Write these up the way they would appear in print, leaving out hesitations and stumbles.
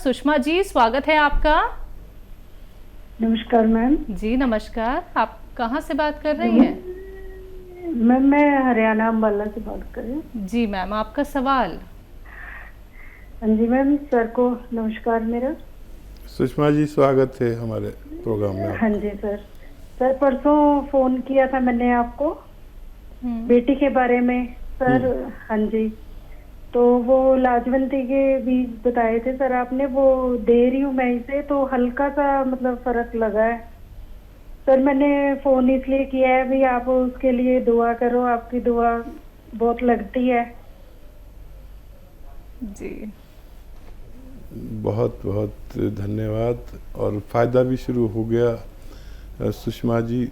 सुषमा जी, स्वागत है आपका। नमस्कार मैम। जी नमस्कार, आप कहाँ से बात कर रही हैं? मैम मैं हरियाणा अम्बाला से बात कर रही हूँ। जी मैम, आपका सवाल। हाँ जी मैम, सर को नमस्कार मेरा। सुषमा जी, स्वागत है हमारे प्रोग्राम में हाँ आपका। जी सर परसों फोन किया था मैंने आपको बेटी के बारे में सर। हाँ जी, तो वो लाजवंती के बीज बताए थे सर आपने, वो दे रही हूँ मैं इसे, तो हल्का सा मतलब फर्क लगा है सर। मैंने फोन इसलिए किया है भी आप उसके लिए दुआ करो, आपकी दुआ बहुत लगती है जी। बहुत बहुत धन्यवाद। और फ़ायदा भी शुरू हो गया सुषमा जी,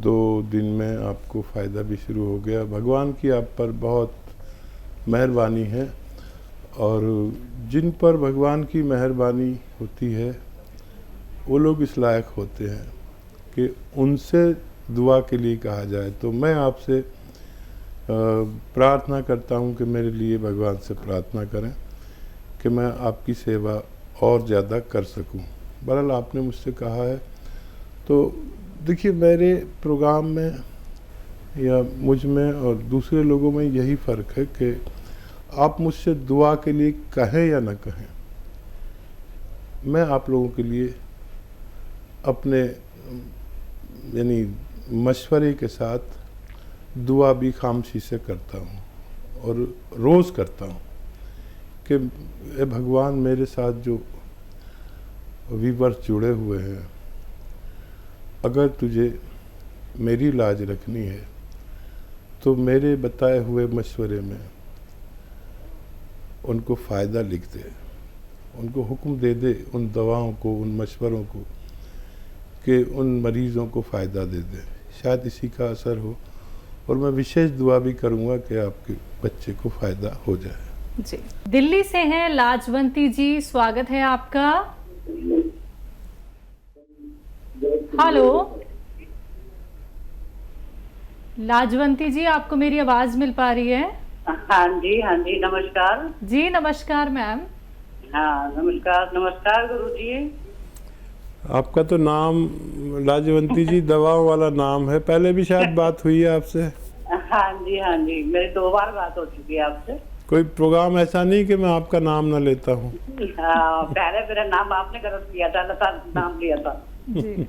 2 दिन में आपको फ़ायदा भी शुरू हो गया। भगवान की आप पर बहुत मेहरबानी है, और जिन पर भगवान की मेहरबानी होती है वो लोग इस लायक होते हैं कि उनसे दुआ के लिए कहा जाए। तो मैं आपसे प्रार्थना करता हूँ कि मेरे लिए भगवान से प्रार्थना करें कि मैं आपकी सेवा और ज़्यादा कर सकूं। बहरहाल आपने मुझसे कहा है, तो देखिए मेरे प्रोग्राम में या मुझ में और दूसरे लोगों में यही फ़र्क है कि आप मुझसे दुआ के लिए कहें या ना कहें, मैं आप लोगों के लिए अपने यानी मशवरे के साथ दुआ भी खामोशी से करता हूँ और रोज़ करता हूँ कि ए भगवान, मेरे साथ जो व्यूअर्स जुड़े हुए हैं, अगर तुझे मेरी लाज रखनी है तो मेरे बताए हुए मशवरे में उनको फ़ायदा लिख दे, उनको हुक्म दे दे उन दवाओं को, उन मशवरों को, कि उन मरीज़ों को फ़ायदा दे दे। शायद इसी का असर हो, और मैं विशेष दुआ भी करूँगा कि आपके बच्चे को फ़ायदा हो जाए। जी। दिल्ली से हैं लाजवंती जी, स्वागत है आपका। हेलो लाजवंती जी, आपको मेरी आवाज मिल पा रही है? हाँ जी नमस्कार। जी नमस्कार मैम। हाँ नमस्कार नमस्कार गुरु जी। आपका तो नाम लाजवंती जी दवाओं वाला नाम है, पहले भी शायद बात हुई है आपसे। हाँ जी, मेरी 2 बार बात हो चुकी है आपसे। कोई प्रोग्राम ऐसा नहीं कि मैं आपका नाम ना लेता हूँ। हाँ, पहले मेरा नाम आपने गलत किया था, लता नाम लिया था जी।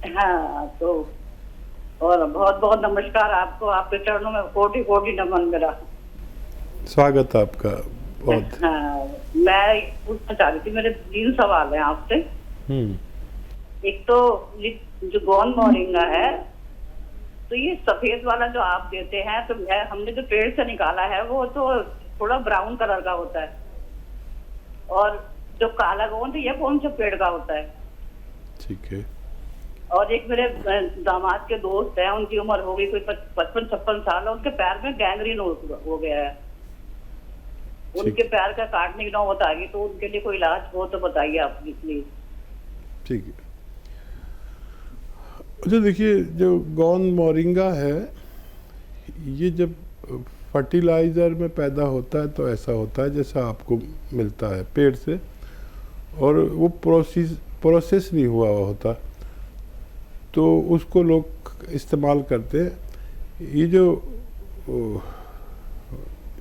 हाँ, तो और बहुत बहुत नमस्कार आपको, आपके चरणों में कोटि कोटि नमन मेरा। स्वागत आपका बहुत। हाँ, मैं पूछना चाह रही थी, मेरे 3 सवाल हैं आपसे। एक तो ये जो गोंद मोरिंगा है, तो ये सफेद वाला जो आप देते हैं, तो हमने जो पेड़ से निकाला है वो तो थोड़ा ब्राउन कलर का होता है, और जो काला गोंद ये कौन से पेड़ का होता है? ठीक है। और एक मेरे दामाद के दोस्त हैं, उनकी उम्र हो गई कोई 55-56 साल, है उनके पैर में गैंग्रीन हो गया है, उनके पैर का काटने की नौबत आ गई, तो उनके लिए कोई इलाज हो तो बताइए आप प्लीज। ठीक है। अच्छा देखिए, जो गोंद मोरिंगा है, ये जब फर्टिलाइज़र में पैदा होता है तो ऐसा होता है जैसा आपको मिलता है पेड़ से, और वो प्रोसेस नहीं हुआ होता, तो उसको लोग इस्तेमाल करते हैं। ये जो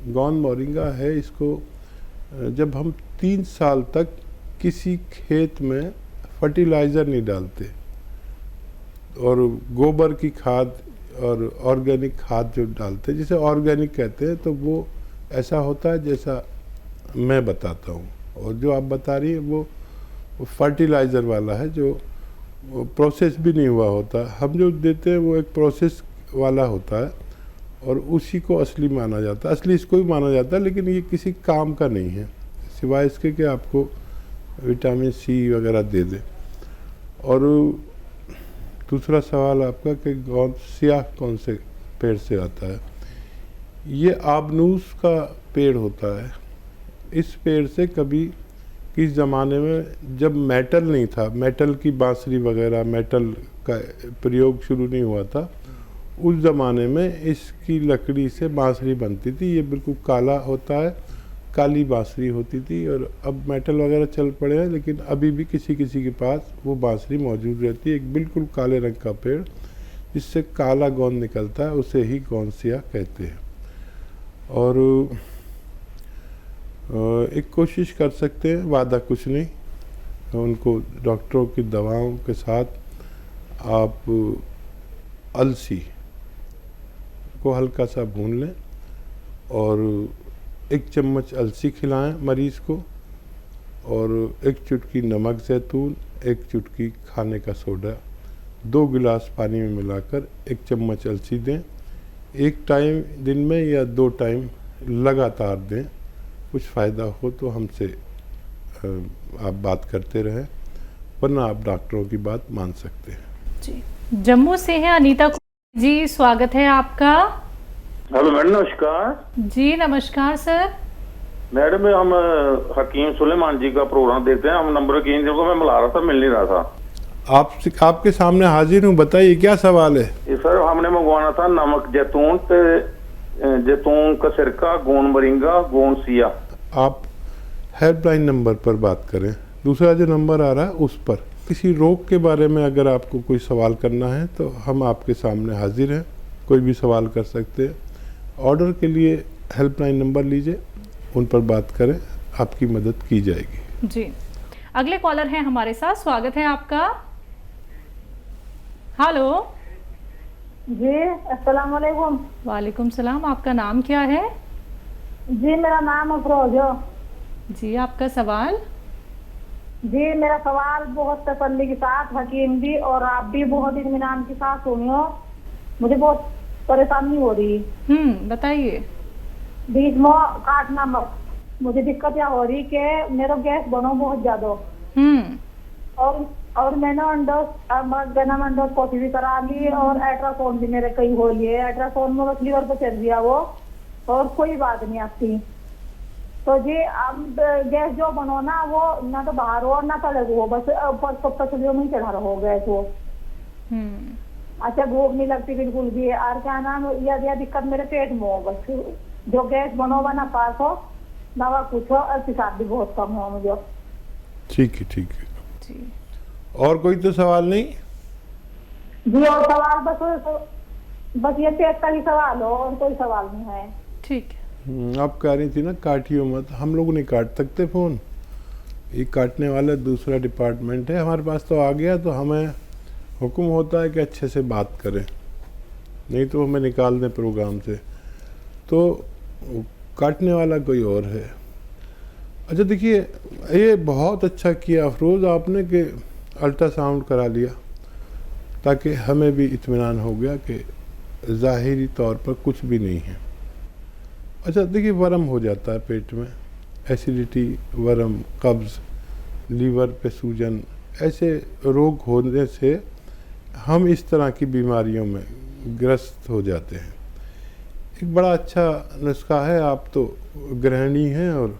गोंद मोरिंगा है, इसको जब हम 3 साल तक किसी खेत में फर्टिलाइज़र नहीं डालते और गोबर की खाद और ऑर्गेनिक खाद जो डालते हैं, जिसे ऑर्गेनिक कहते हैं, तो वो ऐसा होता है जैसा मैं बताता हूँ। और जो आप बता रही हैं वो फर्टिलाइज़र वाला है, जो प्रोसेस भी नहीं हुआ होता। हम जो देते हैं वो एक प्रोसेस वाला होता है, और उसी को असली माना जाता है, असली इसको ही माना जाता है, लेकिन ये किसी काम का नहीं है सिवाय इसके कि आपको विटामिन सी वगैरह दे दे। और दूसरा सवाल आपका कि गोंद स्याह कौन से पेड़ से आता है, ये आबनूस का पेड़ होता है। इस पेड़ से कभी किस ज़माने में जब मेटल नहीं था, मेटल की बांसुरी वगैरह, मेटल का प्रयोग शुरू नहीं हुआ था, उस ज़माने में इसकी लकड़ी से बांसुरी बनती थी। ये बिल्कुल काला होता है काली बांसुरी होती थी, और अब मेटल वगैरह चल पड़े हैं, लेकिन अभी भी किसी किसी के पास वो बांसुरी मौजूद रहती है। एक बिल्कुल काले रंग का पेड़ जिससे काला गोंद निकलता है, उसे ही गोंसिया कहते हैं। और एक कोशिश कर सकते हैं, वादा कुछ नहीं, उनको डॉक्टरों की दवाओं के साथ आप अलसी को हल्का सा भून लें और 1 चम्मच अलसी खिलाएं मरीज़ को, और 1 चुटकी नमक ज़ैतून, 1 चुटकी खाने का सोडा 2 गिलास पानी में मिलाकर 1 चम्मच अलसी दें। 1 टाइम दिन में या 2 टाइम लगातार दें। कुछ फ़ायदा हो तो हमसे आप बात करते रहें, वरना आप डॉक्टरों की बात मान सकते हैं। जी, जम्मू से है अनीता जी, स्वागत है आपका। हेलो मैडम, नमस्कार। जी नमस्कार सर। मैडम हम हकीम सुलेमान जी का प्रोग्राम देखते हैं, हम नंबर की को मैं मिला रहा था, मिल नहीं रहा था। आपके सामने हाजिर हूँ, बताइए क्या सवाल है। सर हमने मंगवाना था नमक जैतून जैतून का सिरका, गोंद मोरिंगा, गोंद सिया। आप हेल्पलाइन नंबर पर बात करें, दूसरा जो नंबर आ रहा है उस पर। किसी रोग के बारे में अगर आपको कोई सवाल करना है तो हम आपके सामने हाजिर हैं, कोई भी सवाल कर सकते हैं। ऑर्डर के लिए हेल्पलाइन नंबर लीजिए, उन पर बात करें, आपकी मदद की जाएगी। जी, अगले कॉलर हैं हमारे साथ, स्वागत है आपका। हेलो जी, अस्सलाम वालेकुम। वालेकुम सलाम, आपका नाम क्या है? जी मेरा नाम अफरोज। जी, आपका सवाल? जी मेरा सवाल बहुत तसल्ली के साथ हकीम भी और आप भी बहुत इत्मीनान के साथ सुनियो, मुझे बहुत परेशानी हो रही। बताइए। बीच में काटना मत, मुझे दिक्कत क्या हो रही कि मेरा गैस बनो बहुत ज्यादा। और मैंने अंडोस्कोपी भी करा ली और अल्ट्रासाउंड भी मेरे कई हो लिए। अल्ट्रासाउंड में बस लीवर पे चल दिया वो, और कोई बात नहीं आती। तो जी अब गैस जो बनो ना, वो ना तो बाहर हो ना तले हो, बस ऊपर पसलियों में चढ़ा रहो गैस वो। अच्छा, भूख नहीं लगती बिल्कुल भी। और क्या नाम, यह दिक्कत मेरे पेट में हो, बस जो गैस बनो ना पास हो, दवा कुछ हो, और पेशाब भी बहुत कम हो मुझे। ठीक है, ठीक है जी। और कोई तो सवाल नहीं? जी और सवाल बस ये पेट का ही सवाल हो, और कोई सवाल नहीं है। ठीक है। आप कह रही थी ना काटियो मत, हम लोग नहीं काट सकते फ़ोन, ये काटने वाला दूसरा डिपार्टमेंट है। हमारे पास तो आ गया तो हमें हुक्म होता है कि अच्छे से बात करें, नहीं तो हमें निकाल दें प्रोग्राम से। तो काटने वाला कोई और है। अच्छा देखिए, ये बहुत अच्छा किया अफरोज़ आपने कि अल्ट्रासाउंड करा लिया, ताकि हमें भी इत्मीनान हो गया कि ज़ाहिरी तौर पर कुछ भी नहीं है। अच्छा देखिए, वर्म हो जाता है पेट में, एसिडिटी, वर्म, कब्ज़, लीवर पे सूजन, ऐसे रोग होने से हम इस तरह की बीमारियों में ग्रस्त हो जाते हैं। एक बड़ा अच्छा नुस्खा है, आप तो गृहिणी हैं और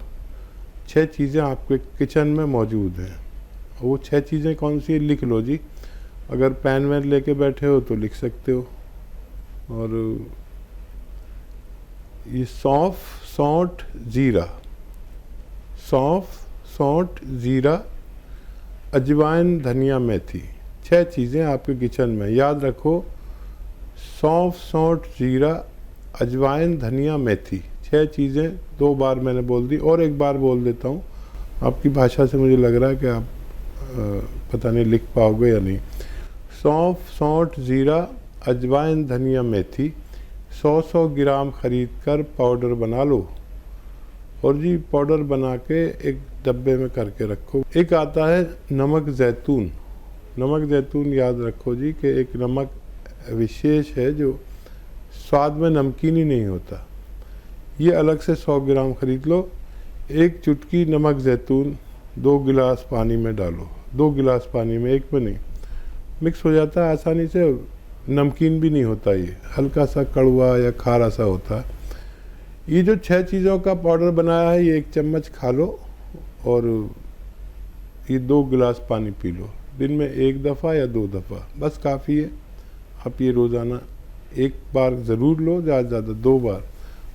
6 चीज़ें आपके किचन में मौजूद हैं। वो 6 चीज़ें कौन सी है, लिख लो जी। अगर पेन वैन लेके बैठे हो तो लिख सकते हो। और ये सौंफ, सौंठ, ज़ीरा, सौंफ, सौंठ, ज़ीरा, अजवाइन, धनिया, मेथी, 6 चीज़ें आपके किचन में। याद रखो, सौंफ, सौंठ, ज़ीरा, अजवाइन, धनिया, मेथी, 6 चीज़ें 2 बार मैंने बोल दी, और एक बार बोल देता हूँ। आपकी भाषा से मुझे लग रहा है कि आप पता नहीं लिख पाओगे या नहीं। सौंफ, सौंठ, ज़ीरा, अजवाइन, धनिया, मेथी 100 ग्राम ख़रीद कर पाउडर बना लो, और जी पाउडर बना के एक डब्बे में करके रखो। एक आता है नमक ज़ैतून। नमक ज़ैतून याद रखो जी कि एक नमक विशेष है जो स्वाद में नमकीन ही नहीं होता। ये अलग से 100 ग्राम ख़रीद लो। 1 चुटकी नमक ज़ैतून 2 गिलास पानी में डालो। 2 गिलास पानी में, 1 में नहीं, मिक्स हो जाता है आसानी से, नमकीन भी नहीं होता, ये हल्का सा कड़वा या खारा सा होता है। ये जो 6 चीज़ों का पाउडर बनाया है, ये 1 चम्मच खा लो, और ये 2 गिलास पानी पी लो। दिन में 1 दफ़ा या 2 दफ़ा बस काफ़ी है। आप ये रोज़ाना 1 बार ज़रूर लो, ज़्यादा से ज़्यादा 2 बार,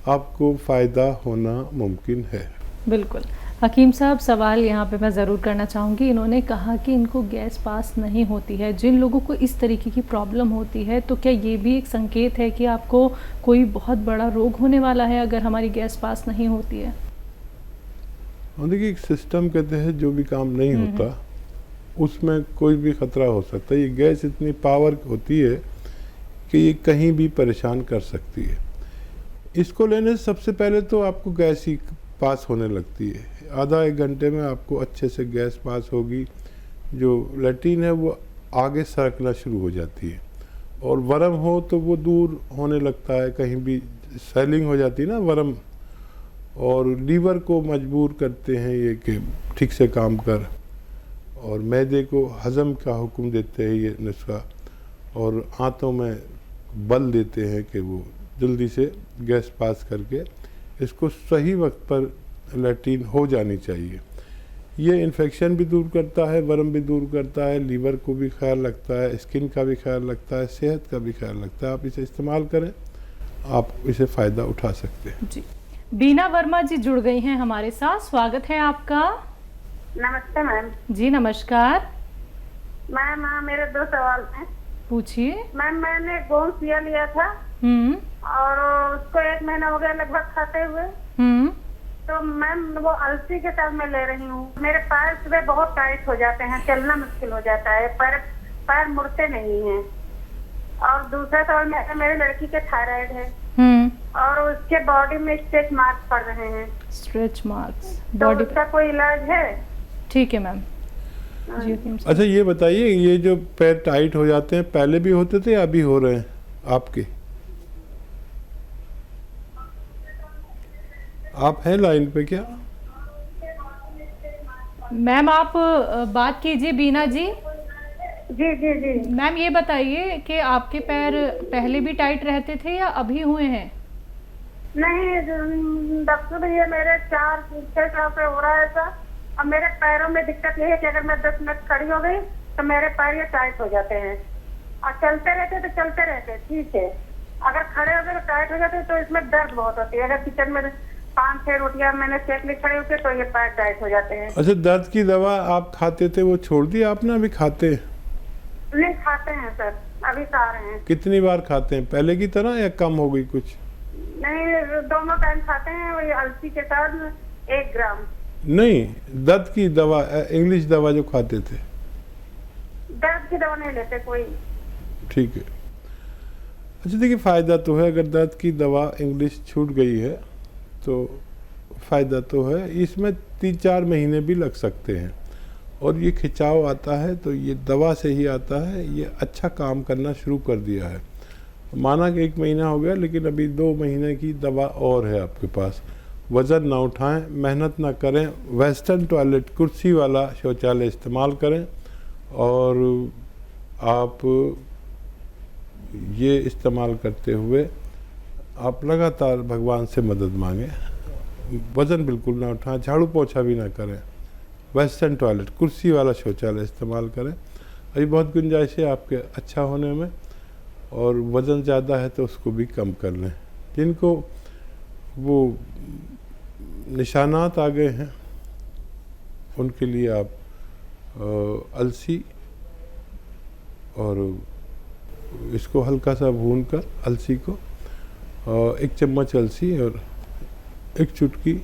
आपको फ़ायदा होना मुमकिन है। बिल्कुल। हकीम साहब, सवाल यहाँ पे मैं ज़रूर करना चाहूँगी। इन्होंने कहा कि इनको गैस पास नहीं होती है। जिन लोगों को इस तरीके की प्रॉब्लम होती है, तो क्या ये भी एक संकेत है कि आपको कोई बहुत बड़ा रोग होने वाला है अगर हमारी गैस पास नहीं होती है? देखिए, एक सिस्टम के तहत जो भी काम नहीं होता उसमें कोई भी खतरा हो सकता है। ये गैस इतनी पावर होती है कि ये कहीं भी परेशान कर सकती है। इसको लेने से सबसे पहले तो आपको गैस ही पास होने लगती है। आधा एक घंटे में आपको अच्छे से गैस पास होगी। जो लैट्रिन है वो आगे सरकना शुरू हो जाती है, और वर्म हो तो वो दूर होने लगता है, कहीं भी स्वेलिंग हो जाती है ना वर्म, और लीवर को मजबूर करते हैं ये कि ठीक से काम कर, और मैदे को हज़म का हुक्म देते हैं ये नुस्खा, और आंतों में बल देते हैं कि वो जल्दी से गैस पास करके इसको सही वक्त पर लैट्रिन हो जानी चाहिए। ये इन्फेक्शन भी दूर करता है, वर्म भी दूर करता है, लीवर को भी ख्याल रखता है, स्किन का भी ख्याल रखता है, सेहत का भी ख्याल रखता है। आप इसे इस्तेमाल करें, आप इसे फ़ायदा उठा सकते हैं। जी। बीना वर्मा जी जुड़ गई हैं हमारे साथ, स्वागत है आपका। नमस्ते मैम। जी नमस्कार। मैम मेरे 2 सवाल हैं। पूछिए। मैम मैंने गोंसिया लिया था और उसको 1 महीना हो गया लगभग खाते हुए। तो मैम वो अलसी के साथ मैं ले रही हूँ। मेरे पैर सुबह बहुत टाइट हो जाते हैं, चलना मुश्किल हो जाता है, पैर मुड़ते नहीं हैं। और दूसरा सवाल, मेरे लड़की के थायराइड है और उसके बॉडी में स्ट्रेच मार्क्स पड़ रहे हैं। स्ट्रेच मार्क्स तो बॉडी उसका कोई इलाज है? ठीक है मैम। जी हकीम साहब। अच्छा, ये बताइए, ये जो पैर टाइट हो जाते हैं पहले भी होते थे या अभी हो रहे हैं आपके? आप हैं लाइन पे क्या? मैम आप बात कीजिए बीना जी। जी जी जी। मैम ये बताइए कि आपके पैर पहले भी टाइट रहते थे या अभी हुए हैं? नहीं डॉक्टर भैया, मेरे 4-6 साल से हो रहा है ऐसा। अब मेरे पैरों में दिक्कत ये है कि अगर मैं 10 मिनट खड़ी हो गई तो मेरे पैर ये टाइट हो जाते हैं, और चलते रहते ठीक है। अगर खड़े हो गए तो टाइट हो जाते हैं, तो इसमें दर्द बहुत होती है। अगर किचन में 5-6 रोटियां मैंने सेक ली खड़े होके तो ये पैर टाइट हो जाते हैं। अच्छा, दर्द की दवा आप खाते थे वो छोड़ दी आपने? अभी खाते हैं? नहीं खाते हैं सर, अभी खा रहे हैं। कितनी बार खाते हैं, पहले की तरह या कम हो गई कुछ? नहीं, दोनों टाइम खाते हैं, वही अलसी के साथ 1 ग्राम। नहीं, दर्द की दवा, इंग्लिश दवा जो खाते थे। दर्द की दवा नहीं लेते कोई। ठीक है। अच्छा देखिए, फ़ायदा तो है। अगर दर्द की दवा इंग्लिश छूट गई है तो फ़ायदा तो है। इसमें 3-4 महीने भी लग सकते हैं, और ये खिंचाव आता है तो ये दवा से ही आता है। ये अच्छा काम करना शुरू कर दिया है। माना कि 1 महीना हो गया, लेकिन अभी 2 महीने की दवा और है आपके पास। वज़न ना उठाएं, मेहनत ना करें, वेस्टर्न टॉयलेट कुर्सी वाला शौचालय इस्तेमाल करें, और आप ये इस्तेमाल करते हुए आप लगातार भगवान से मदद मांगें। वज़न बिल्कुल ना उठाएं, झाड़ू पोछा भी ना करें, वेस्टर्न टॉयलेट कुर्सी वाला शौचालय इस्तेमाल करें। अभी बहुत गुंजाइश है आपके अच्छा होने में, और वज़न ज़्यादा है तो उसको भी कम कर लें। जिनको वो निशानात आ गए हैं उनके लिए आप अलसी और इसको हल्का सा भून कर, अलसी को 1 चम्मच अलसी और 1 चुटकी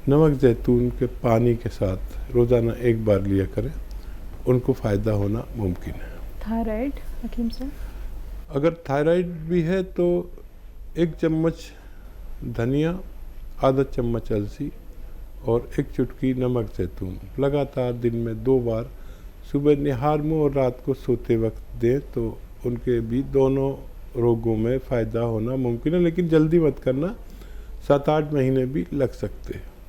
नमक जैतून के पानी के साथ रोज़ाना 1 बार लिया करें, उनको फ़ायदा होना मुमकिन है। थायराइड हकीम साहब? अगर थायराइड भी है तो 1 चम्मच धनिया, आधा चम्मच अलसी और 1 चुटकी नमक जैतून लगातार दिन में 2 बार सुबह निहार में और रात को सोते वक्त दें, तो उनके भी दोनों रोगों में फ़ायदा होना मुमकिन है। लेकिन जल्दी मत करना, 7-8 महीने भी लग सकते हैं।